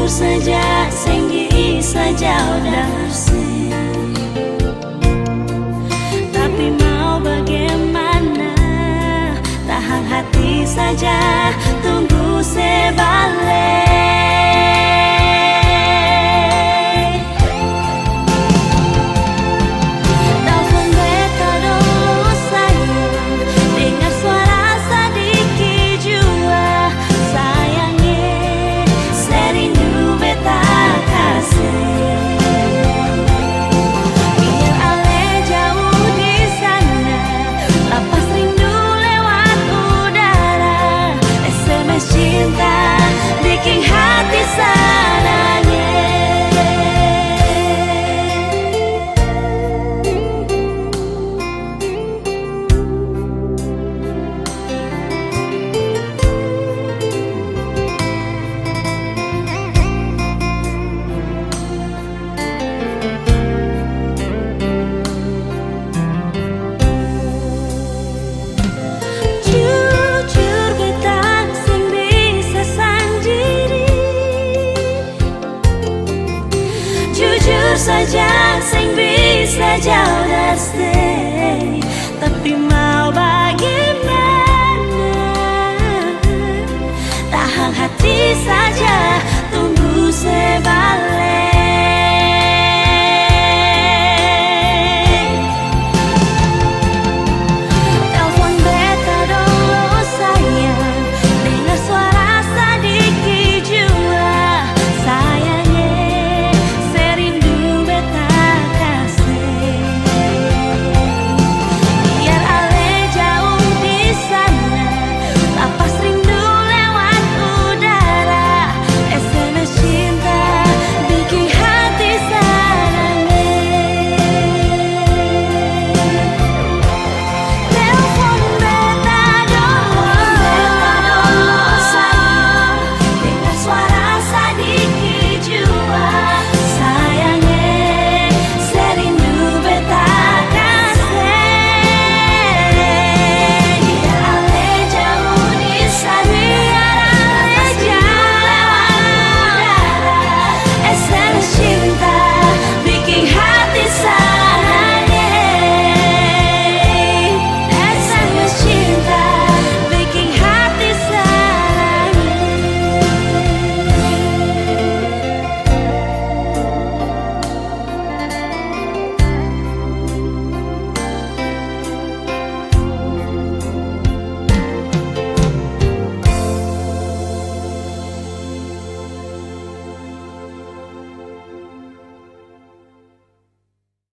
jujur saja sing bisa jauh sih. Tapi mau bagaimana, tahan hati saja, tunggu sebalik. Telepon beta dulu sayang, dengar suara sedikit jua. Sayangnya serindu beta kasih. Biar ale jauh di sana, lepas rindu lewat udara. SMS cinta bikin hati sananya. Jujur beta sing bisa sendiri, jujur saja sing bisa jauh dari